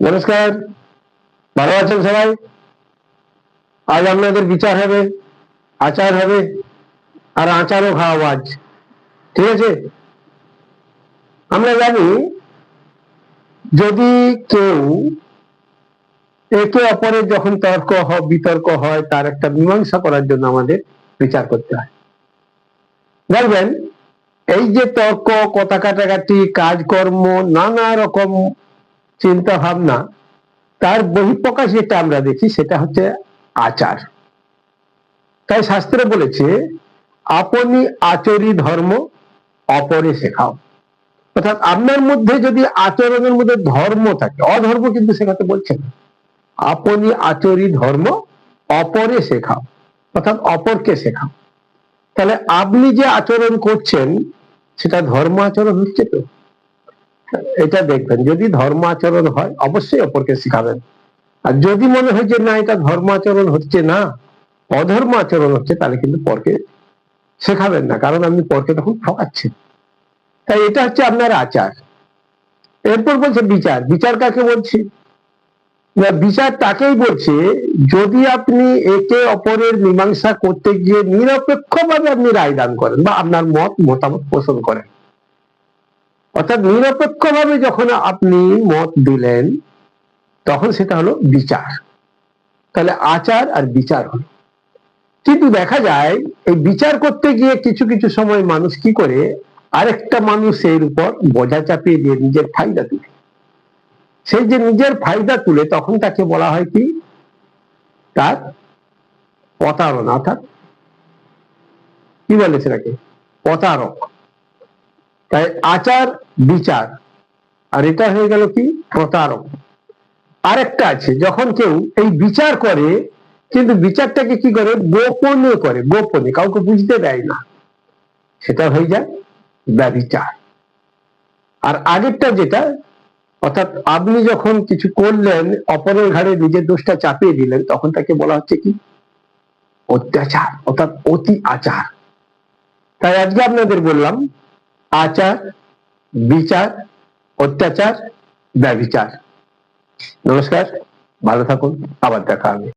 নমস্কার, ভালো আছেন সবাই? আজ আপনাদের বিচার হবে, আচার হবে, আর আচারও খাওয়াবো আজ। ঠিক আছে? আমরা জানি যদি কেউ একে অপরের যখন বিতর্ক হয়, তার একটা মীমাংসা করার জন্য আমাদের বিচার করতে হয়। দেখবেন এই যে তর্ক, কথা কাটাকাটি, কাজকর্ম, নানা রকম চিন্তা ভাবনা, তার বহিঃপ্রকাশ যেটা আমরা দেখি সেটা হচ্ছে আচার। তাই শাস্ত্রে বলেছে, আপনি আচরি ধর্ম অপরে শেখাও। অর্থাৎ আপনার মধ্যে যদি আচরণের মধ্যে ধর্ম থাকে, অধর্ম কিন্তু শেখাতে বলছে না। আপনি আচরি ধর্ম অপরে শেখাও, অর্থাৎ অপরকে শেখাও। তাহলে আপনি যে আচরণ করছেন সেটা ধর্ম আচরণ হচ্ছে তো? এটা দেখবেন, যদি ধর্ম আচরণ হয় অবশ্যই অপরকে শেখাবেন। আর যদি মনে হয় যে না, এটা ধর্ম আচরণ হচ্ছে না, অধর্ম আচরণ হচ্ছে, তাহলে কিন্তু পরকে শেখাবেন না, কারণ আপনি পরকে তখন ঠকাচ্ছেন। তাই এটা হচ্ছে আপনার আচার। এরপর বলছে বিচার। বিচার কাকে বলছি? বিচার তাকেই বলছে যদি আপনি একে অপরের মীমাংসা করতে গিয়ে নিরপেক্ষভাবে আপনি রায় দান করেন বা আপনার মতামত পোষণ করেন। অর্থাৎ নিরপেক্ষভাবে যখন আপনি মত দিলেন, তখন সেটা হলো বিচার। তাহলে আচার আর বিচার হলো। কিন্তু দেখা যায় এই বিচার করতে গিয়ে কিছু কিছু সময় মানুষ কি করে, আরেকটা মানুষের উপর বোঝা চাপিয়ে দিয়ে নিজের ফায়দা তুলে। সেই যে নিজের ফায়দা তুলে, তখন তাকে বলা হয় কি, তার প্রতারণা। অর্থাৎ কি বলে সেটাকে? প্রতারক। তাই আচার বিচার, আর এটা হয়ে গেল কি, প্রতারক। আরেকটা আছে, যখন কেউ এই বিচার করে কিন্তু বিচারটাকে কি করে, গোপনে করে, গোপনে কাউকে বুঝতে দেয় না, সেটা হয়ে যায় ব্যভিচার। আর আগেরটা যেটা, অর্থাৎ আপনি যখন কিছু করলেন, অপরের ঘাড়ে নিজের দোষটা চাপিয়ে দিলেন, তখন তাকে বলা হচ্ছে কি, অত্যাচার, অর্থাৎ অতি আচার। তাই আজকে আপনাদের বললাম আচার, বিচার, অত্যাচার, ব্যভিচার। নমস্কার, ভালো থাকুন, আবার দেখা হবে।